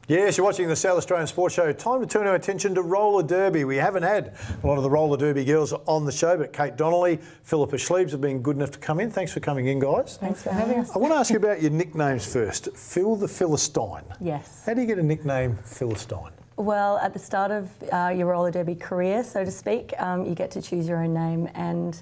Yes, you're watching the South Australian Sports Show. Time to turn our attention to roller derby. We haven't had a lot of the roller derby girls on the show, but Kate Donnelly, Philippa Schliebs have been good enough to come in. Thanks for coming in, guys. Thanks for having us. I want to ask you about your nicknames first. Phil the Philistine. Yes. How do you get a nickname Philistine? Well, at the start of your roller derby career, so to speak, you get to choose your own name, and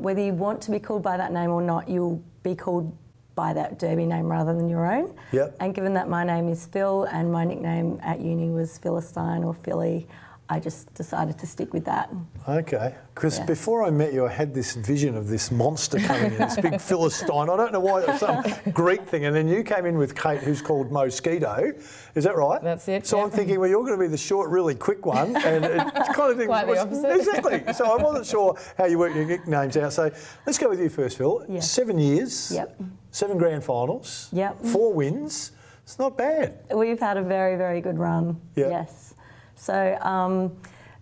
whether you want to be called by that name or not, you'll be called by that derby name rather than your own. Yep. And given that my name is Phil and my nickname at uni was Philistine or Philly, I just decided to stick with that. Okay, because before I met you, I had this vision of this monster coming in, this big Philistine. I don't know why, it was some Greek thing. And then you came in with Kate, who's called Mosquito. Is that right? That's it. So I'm thinking, well, you're going to be the short, really quick one. And it kind of Quite the opposite. Exactly. So I wasn't sure how you worked your nicknames out. So let's go with you first, Phil. Yes. 7 years. Yep. 7 grand finals. Yep. 4 wins. It's not bad. We've had a very, very good run. Yep. Yes. So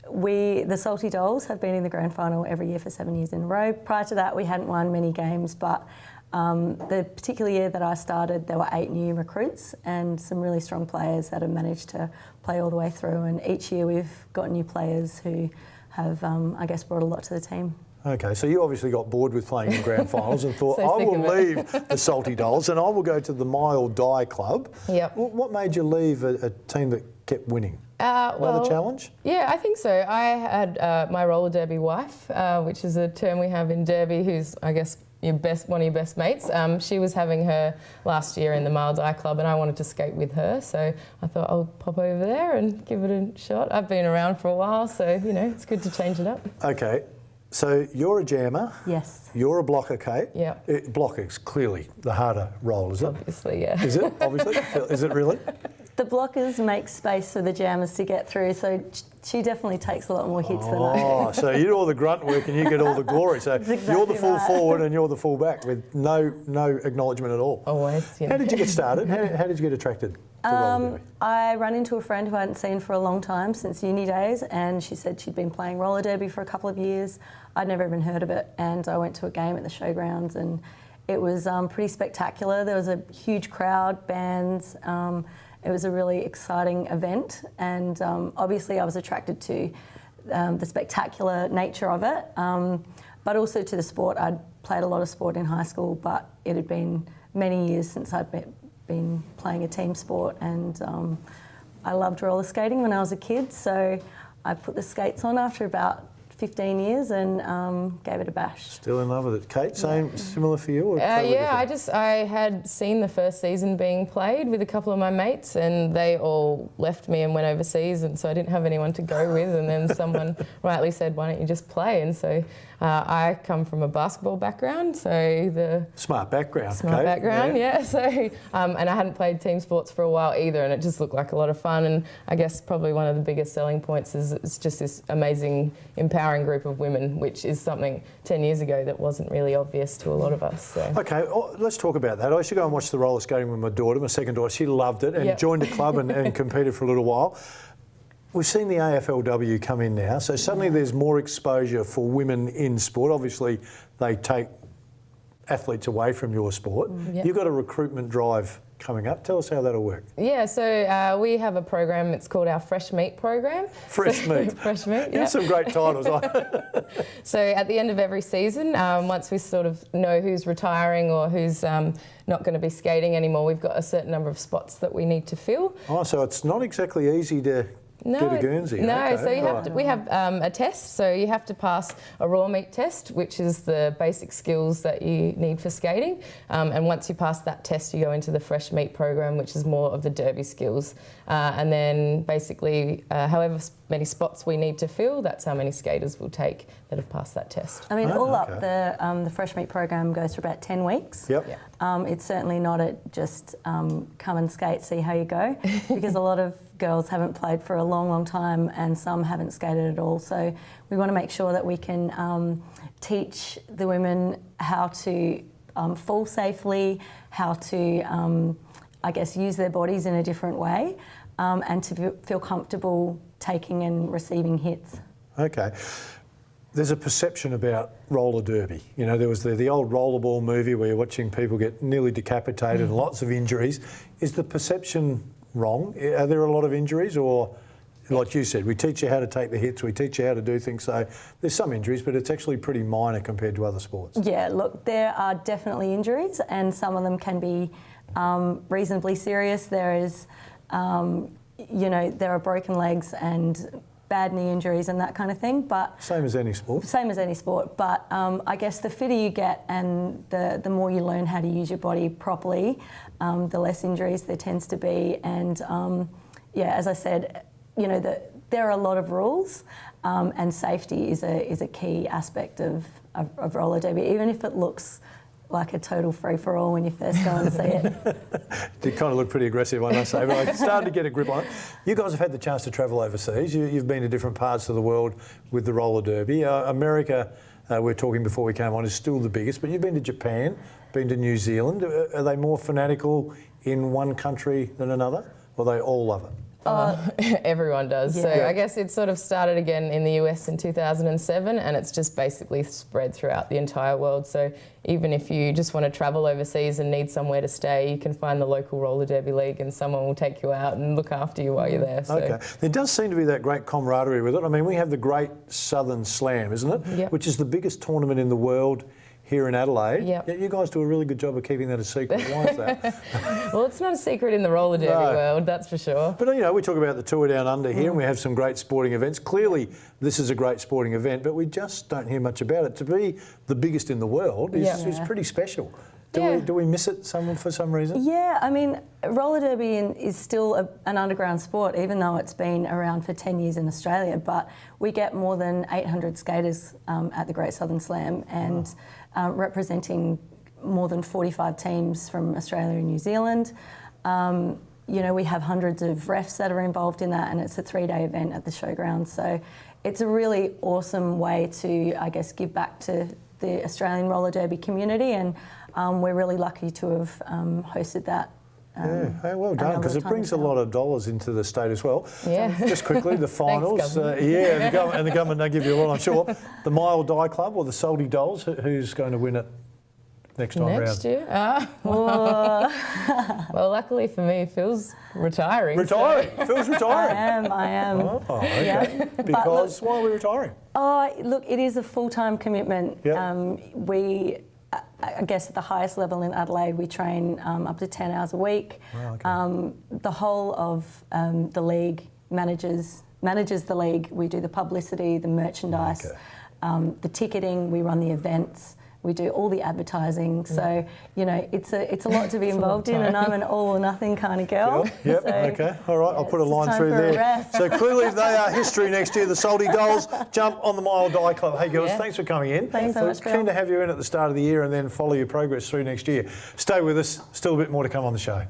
the Salty Dolls have been in the grand final every year for 7 years in a row. Prior to that, we hadn't won many games, but the particular year that I started, there were 8 new recruits and some really strong players that have managed to play all the way through. And each year we've got new players who have, I guess, brought a lot to the team. Okay, so you obviously got bored with playing in grand finals and thought, So I will leave the Salty Dolls and I will go to the Mile Die Club. Yep. What made you leave a team that kept winning? Well, the challenge? Yeah, I think so. I had my roller derby wife, which is a term we have in derby, who's, I guess, one of your best mates. She was having her last year in the Mile Die Club and I wanted to skate with her, so I thought I'll pop over there and give it a shot. I've been around for a while, so, you know, it's good to change it up. Okay. So you're a jammer. Yes. You're a blocker, Kate. Yeah. Blocker is clearly the harder role, is it? Obviously, yeah. Is it? Obviously. Is it really? The blockers make space for the jammers to get through, so she definitely takes a lot more hits than I do. Oh, so you do all the grunt work and you get all the glory. So exactly you're the full right. forward and you're the full back with no acknowledgement at all. Always, yeah. How did you get started? How did you get attracted to roller derby? I ran into a friend who I hadn't seen for a long time, since uni days, and she said she'd been playing roller derby for a couple of years. I'd never even heard of it, and I went to a game at the showgrounds and it was pretty spectacular. There was a huge crowd, bands. It was a really exciting event, and obviously I was attracted to the spectacular nature of it, but also to the sport. I'd played a lot of sport in high school, but it had been many years since I'd been playing a team sport, and I loved roller skating when I was a kid, so I put the skates on after about 15 years and gave it a bash. Still in love with it. Kate, similar for you? Or Yeah, I had seen the first season being played with a couple of my mates and they all left me and went overseas, and so I didn't have anyone to go with, and then someone rightly said, why don't you just play? And so I come from a basketball background, so the... Smart background, Smart Kate. background, yeah. So, and I hadn't played team sports for a while either, and it just looked like a lot of fun, and I guess probably one of the biggest selling points is it's just this amazing, empowering group of women, which is something 10 years ago that wasn't really obvious to a lot of us. So. Okay, let's talk about that. I used to go and watch the roller skating with my daughter, my second daughter. She loved it and joined a club and competed for a little while. We've seen the AFLW come in now, so suddenly there's more exposure for women in sport. Obviously, they take athletes away from your sport. You've got a recruitment drive coming up. Tell us how that'll work. Yeah, so we have a program, it's called our Fresh Meat program. Fresh Meat. Fresh Meat, yeah. There's some great titles. So at the end of every season, once we sort of know who's retiring or who's not going to be skating anymore, we've got a certain number of spots that we need to fill. Oh, so it's not exactly easy to get a Guernsey. No, okay, so you have to, we have a test, so you have to pass a raw meat test, which is the basic skills that you need for skating, and once you pass that test you go into the fresh meat program, which is more of the derby skills, and then basically however many spots we need to fill, that's how many skaters we'll take that have passed that test. I mean, all up, the fresh meat program goes for about 10 weeks. Yep. It's certainly not just come and skate, see how you go, because a lot of girls haven't played for a long, long time and some haven't skated at all. So we want to make sure that we can teach the women how to fall safely, how to, I guess, use their bodies in a different way, and to feel comfortable taking and receiving hits. Okay. There's a perception about roller derby. You know, there was the old rollerball movie where you're watching people get nearly decapitated and lots of injuries. Is the perception wrong? Are there a lot of injuries, or like you said, we teach you how to take the hits, we teach you how to do things, so there's some injuries, but it's actually pretty minor compared to other sports? Yeah, look, there are definitely injuries, and some of them can be reasonably serious. There is, there are broken legs and bad knee injuries and that kind of thing. But same as any sport. Same as any sport. But I guess the fitter you get and the more you learn how to use your body properly, the less injuries there tends to be. And as I said, there are a lot of rules, and safety is a key aspect of roller derby, even if it looks like a total free-for-all when you first go and see it. You kind of look pretty aggressive, I must say, but I started to get a grip on it. You guys have had the chance to travel overseas. You've been to different parts of the world with the roller derby. America, we were talking before we came on, is still the biggest, but you've been to Japan, been to New Zealand. Are they more fanatical in one country than another, or they all love it? Everyone does. Yeah. So I guess it sort of started again in the US in 2007, and it's just basically spread throughout the entire world. So even if you just want to travel overseas and need somewhere to stay, you can find the local roller derby league and someone will take you out and look after you while you're there. So. Okay. There does seem to be that great camaraderie with it. I mean, we have the Great Southern Slam, isn't it? Yep. Which is the biggest tournament in the world here in Adelaide. Yep. Yeah, you guys do a really good job of keeping that a secret. Why is that? Well, it's not a secret in the roller derby world, that's for sure. But, we talk about the Tour Down Under here and we have some great sporting events. Clearly, this is a great sporting event, but we just don't hear much about it. To be the biggest in the world is pretty special. Do we miss it for some reason? Yeah, I mean, roller derby is still an underground sport, even though it's been around for 10 years in Australia. But we get more than 800 skaters at the Great Southern Slam, and representing more than 45 teams from Australia and New Zealand. We have hundreds of refs that are involved in that, and it's a 3-day event at the showgrounds. So it's a really awesome way to, I guess, give back to the Australian roller derby community, and we're really lucky to have hosted that. Hey, well done, because it brings a lot of dollars into the state as well. Yeah. Just quickly, the finals. Thanks, the government don't give you a lot, I'm sure. The Mile Die Club or the Salty Dolls, who's going to win it next time round? Next year? Well, luckily for me, Phil's retiring. Retiring? So. Phil's retiring? I am. Oh, okay. Yeah. Because why are we retiring? Oh, look, it is a full-time commitment. Yep. I guess at the highest level in Adelaide, we train up to 10 hours a week. Wow, okay. The whole of the league manages the league. We do the publicity, the merchandise, the ticketing, we run the events. We do all the advertising, so it's a lot to be involved in, and I'm an all or nothing kind of girl. Yep. Okay. All right. I'll put a line through there. So clearly they are history next year. The Salty Dolls jump on the Mile Die Club. Hey girls, thanks for coming in. Thanks so much, Phil. Keen to have you in at the start of the year and then follow your progress through next year. Stay with us. Still a bit more to come on the show.